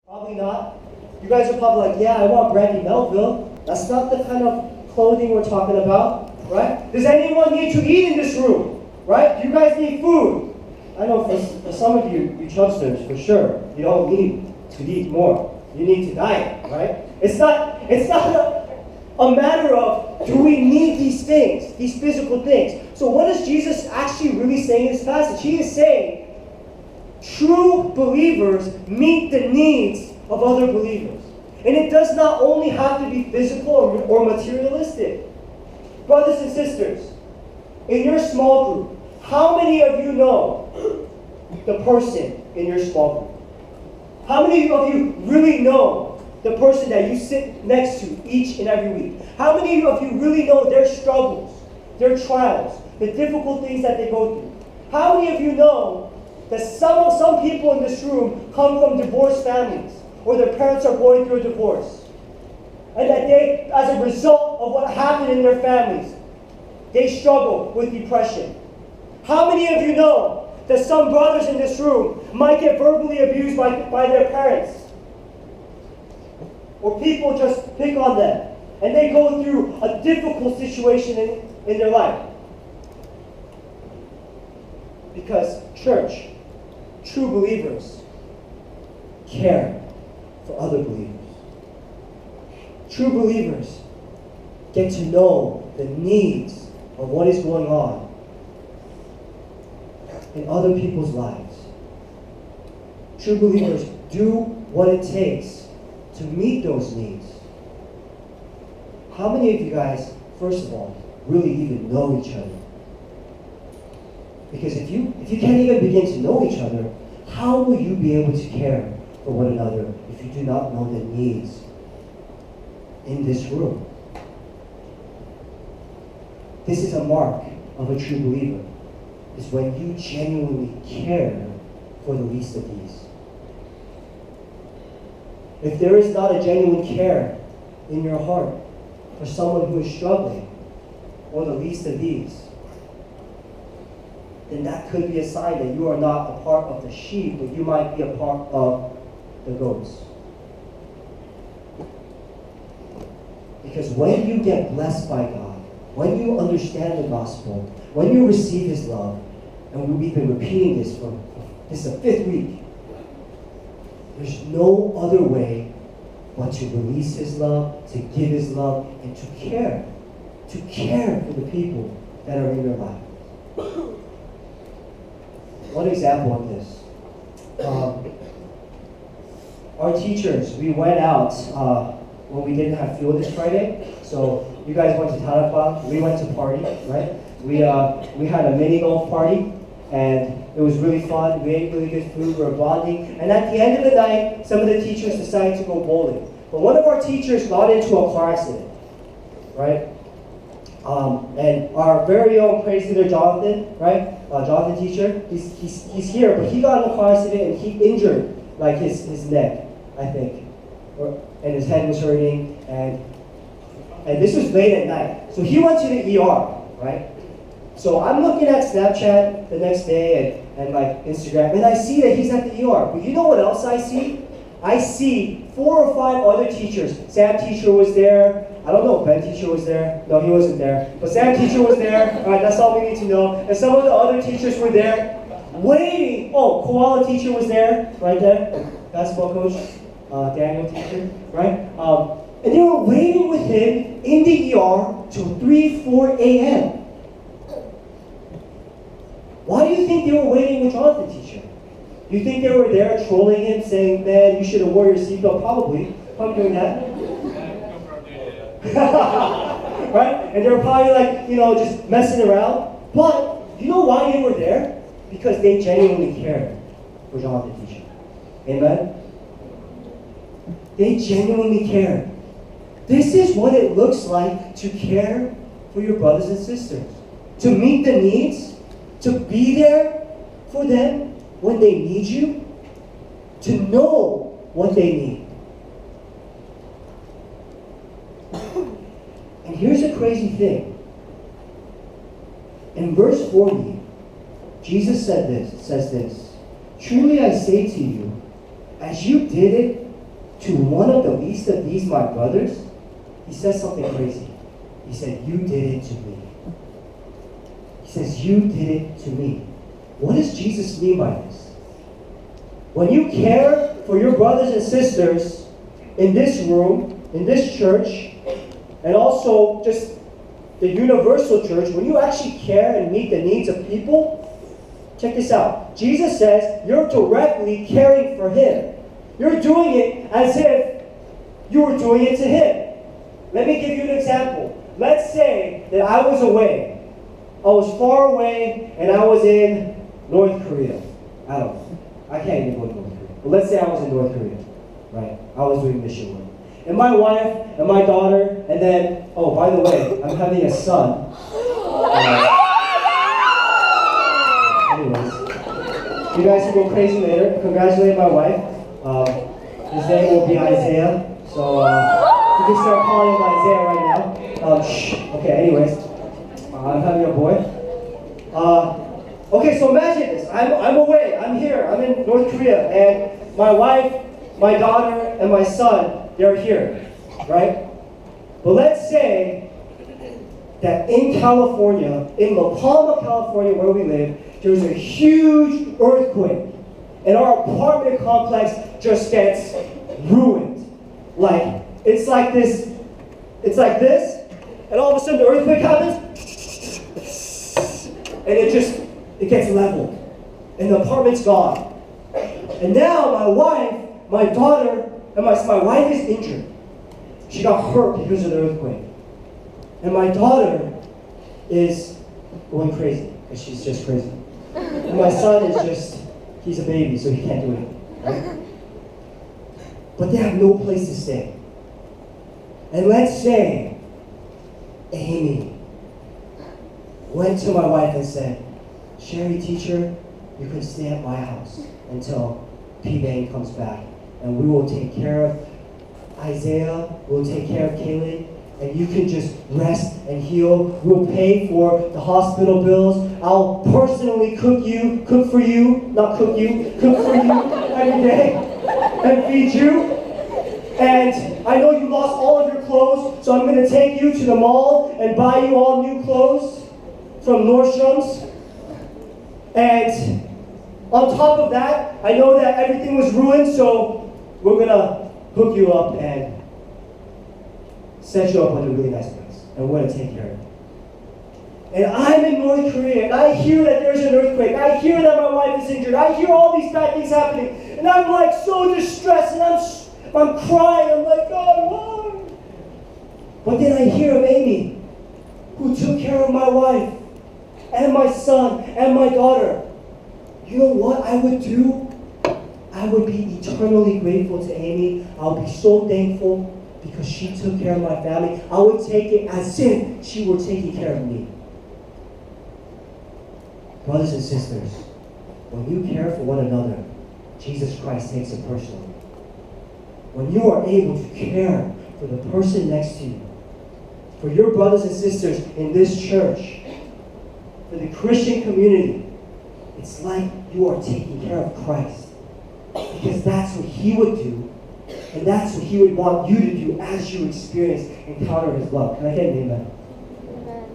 Probably not. You guys are probably like, yeah, I want Brandy Melville. That's not the kind of clothing we're talking about, right? Does anyone need to eat in this room, right? You guys need food. I know for some of you chubsters, for sure, you don't need to eat more. You need to diet, right? It's not a matter of, do we need these things, these physical things? So what is Jesus actually really saying in this passage? He is saying, true believers meet the needs of other believers. And it does not only have to be physical or materialistic. Brothers and sisters, in your small group, how many of you know the person in your small group? How many of you really know the person that you sit next to each and every week? How many of you really know their struggles, their trials, the difficult things that they go through? How many of you know that some people in this room come from divorced families, or their parents are going through a divorce, and that they, as a result of what happened in their families, they struggle with depression? How many of you know that some brothers in this room might get verbally abused by their parents, or people just pick on them, and they go through a difficult situation in their life? Because church, true believers care for other believers. True believers get to know the needs of what is going on in other people's lives. True believers do what it takes to meet those needs. How many of you guys, first of all, really even know each other? Because if you can't even begin to know each other, how will you be able to care for one another if you do not know the needs in this room? This is a mark of a true believer, is when you genuinely care for the least of these. If there is not a genuine care in your heart for someone who is struggling, or the least of these, then that could be a sign that you are not a part of the sheep, but you might be a part of the goats. Because when you get blessed by God, when you understand the gospel, when you receive His love, and we've been repeating this this is the 5th week, there's no other way but to release His love, to give His love, and to care for the people that are in your life. One example of this. Our teachers, we went out when we didn't have fuel this Friday. So you guys went to Tarapa, we went to party, right? We had a mini golf party, and it was really fun. We ate really good food, we were bonding. And at the end of the night, some of the teachers decided to go bowling. But one of our teachers got into a car accident, right? And our very own praise leader, Jonathan, right? Jonathan teacher, he's here, but he got in a car accident and he injured like his neck, I think, and his head was hurting, and this was late at night. So he went to the ER, right? So I'm looking at Snapchat the next day and like Instagram, and I see that he's at the ER. But you know what else I see? I see 4 or 5 other teachers. Sam teacher was there. I don't know if Ben teacher was there. No, he wasn't there. But Sam teacher was there. All right, that's all we need to know. And some of the other teachers were there, waiting. Oh, Koala teacher was there, right there. Basketball coach, Daniel teacher, right? And they were waiting with him in the ER till 3, 4 a.m. Why do you think they were waiting with Jonathan teacher? Do you think they were there trolling him, saying, man, you should have worn your seatbelt? Probably doing that. Right? And they were probably like, just messing around. But you know why they were there? Because they genuinely cared for Jonathan teacher. Amen? They genuinely cared. This is what it looks like to care for your brothers and sisters. To meet the needs, to be there for them when they need you, to know what they need. And here's a crazy thing. In verse 40, Jesus says this, truly I say to you, as you did it to one of the least of these my brothers, he says something crazy. He said, you did it to me. He says, you did it to me. What does Jesus mean by this? When you care for your brothers and sisters in this room, in this church, and also just the universal church, when you actually care and meet the needs of people, check this out. Jesus says you're directly caring for him. You're doing it as if you were doing it to him. Let me give you an example. Let's say that I was away. I was far away and I was in North Korea. I don't know. I can't even go to North Korea. But let's say I was in North Korea. Right? I was doing mission work. And my wife and my daughter, and then, oh, by the way, I'm having a son. Anyways, you guys can go crazy later. Congratulate my wife. His name will be Isaiah. So you can start calling him Isaiah right now. Okay, anyways, I'm having a boy. Okay, so imagine this. I'm away. I'm here. I'm in North Korea, and my wife, my daughter, and my son, they're here, right? But let's say that in California, in La Palma, California, where we live, there's a huge earthquake, and our apartment complex just gets ruined. Like, it's like this, and all of a sudden the earthquake happens, and it gets leveled, and the apartment's gone. And now my wife, my daughter, and my wife is injured. She got hurt because of the earthquake. And my daughter is going crazy, because she's just crazy. And my son is just, he's a baby, so he can't do anything, right? But they have no place to stay. And let's say Amy went to my wife and said, Sherry, teacher, you can stay at my house until P-Bang comes back, and we will take care of Isaiah, we'll take care of Kaylin, and you can just rest and heal. We'll pay for the hospital bills. I'll personally cook for you every day and feed you. And I know you lost all of your clothes, so I'm going to take you to the mall and buy you all new clothes from Nordstrom's. And on top of that, I know that everything was ruined, so we're going to hook you up and set you up with a really nice place. And we're going to take care of it. And I'm in North Korea, and I hear that there's an earthquake. I hear that my wife is injured. I hear all these bad things happening. And I'm like so distressed, and I'm crying. I'm like, God, why? But then I hear of Amy, who took care of my wife, and my son, and my daughter. You know what I would do? I would be eternally grateful to Amy. I would be so thankful because she took care of my family. I would take it as if she were taking care of me. Brothers and sisters, when you care for one another, Jesus Christ takes it personally. When you are able to care for the person next to you, for your brothers and sisters in this church, for the Christian community, it's like you are taking care of Christ. Because that's what he would do, and that's what he would want you to do as you encounter his love. Can I get an amen? Amen.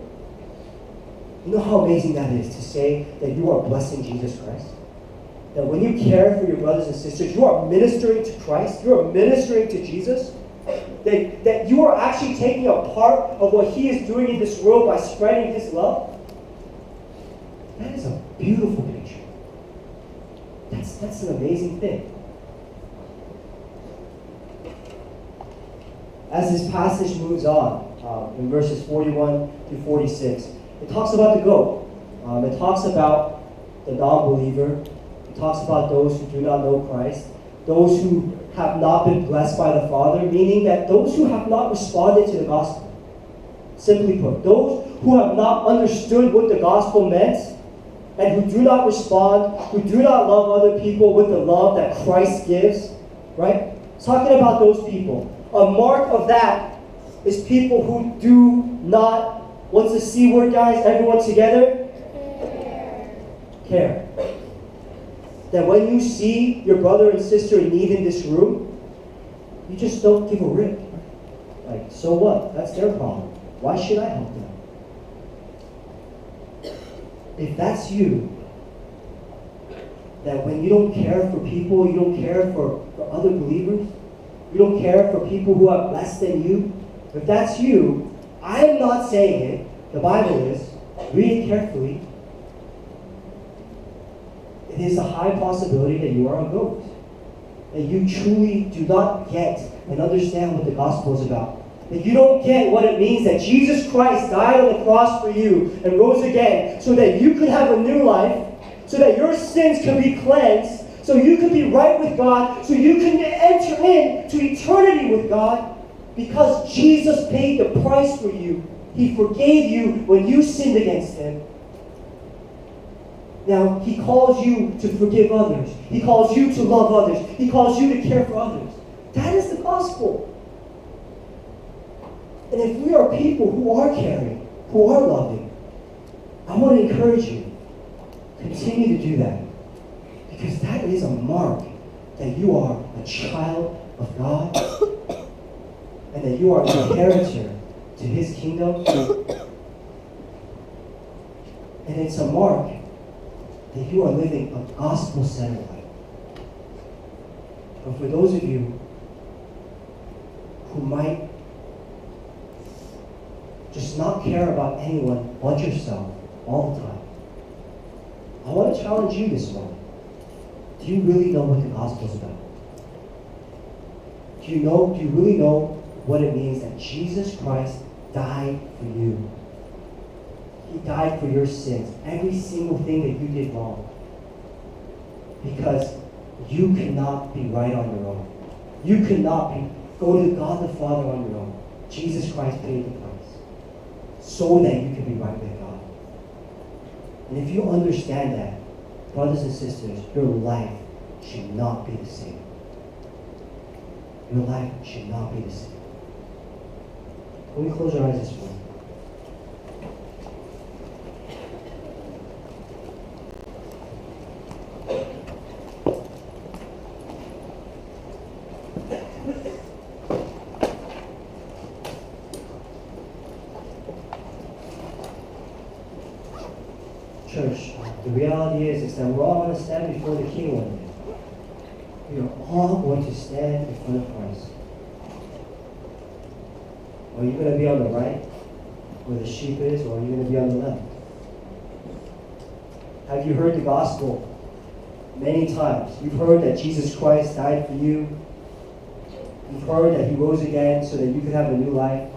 You know how amazing that is to say that you are blessing Jesus Christ? That when you care for your brothers and sisters, you are ministering to Christ, you are ministering to Jesus, that you are actually taking a part of what he is doing in this world by spreading his love. That is a beautiful picture. That's an amazing thing. As this passage moves on, in verses 41 through 46, it talks about the goat. It talks about the non-believer. It talks about those who do not know Christ. Those who have not been blessed by the Father, meaning that those who have not responded to the gospel. Simply put, those who have not understood what the gospel meant, and who do not respond, who do not love other people with the love that Christ gives, right? It's talking about those people. A mark of that is people who do not, what's the C word, guys? Everyone together? Care. That when you see your brother and sister in need in this room, You just don't give a rip. Like, so what? That's their problem. Why should I help them? If that's you, that when you don't care for people, you don't care for other believers, you don't care for people who are less than you, if that's you, I'm not saying it, the Bible is, read it carefully, it is a high possibility that you are a goat. That you truly do not get and understand what the gospel is about. That you don't get what it means that Jesus Christ died on the cross for you and rose again so that you could have a new life, so that your sins can be cleansed, so you can be right with God, so you can enter into eternity with God, because Jesus paid the price for you. He forgave you when you sinned against Him. Now, He calls you to forgive others. He calls you to love others. He calls you to care for others. That is the gospel. And if we are people who are caring, who are loving, I want to encourage you, continue to do that. Because that is a mark that you are a child of God and that you are an inheritor to His kingdom. And it's a mark that you are living a gospel-centered life. But for those of you who might just not care about anyone but yourself all the time, I want to challenge you this morning. Do you really know what the gospel is about? Do you really know what it means that Jesus Christ died for you? He died for your sins, every single thing that you did wrong. Because you cannot be right on your own. You cannot go to God the Father on your own. Jesus Christ paid the price so that you can be right with God. And if you understand that, brothers and sisters, your life should not be the same. Your life should not be the same. Let me close our eyes this morning. Church, the reality is that we're all going to stand before the King one day. We are all going to stand in front of Christ. Are you going to be on the right, where the sheep is, or are you going to be on the left? Have you heard the gospel many times? You've heard that Jesus Christ died for you. You've heard that He rose again so that you could have a new life.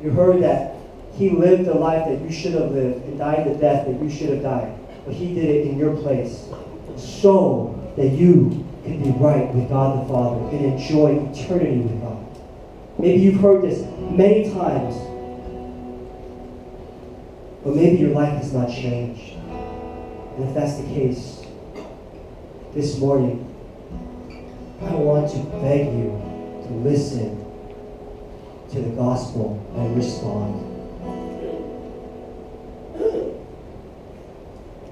You heard that He lived the life that you should have lived and died the death that you should have died. But He did it in your place so that you can be right with God the Father and enjoy eternity with God. Maybe you've heard this many times, but maybe your life has not changed. And if that's the case, this morning, I want to beg you to listen to the gospel and respond.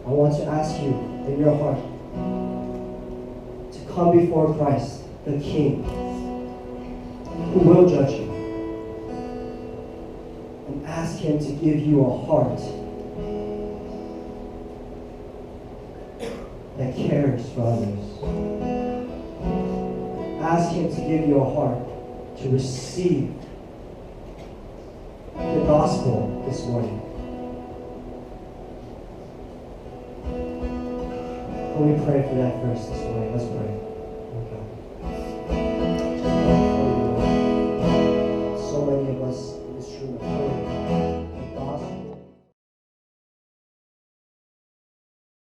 I want to ask you in your heart to come before Christ, the King, who will judge you, and ask Him to give you a heart that cares for others. Ask Him to give you a heart to receive the gospel this morning. Let me pray for that first this morning. Let's pray. So many of us in this room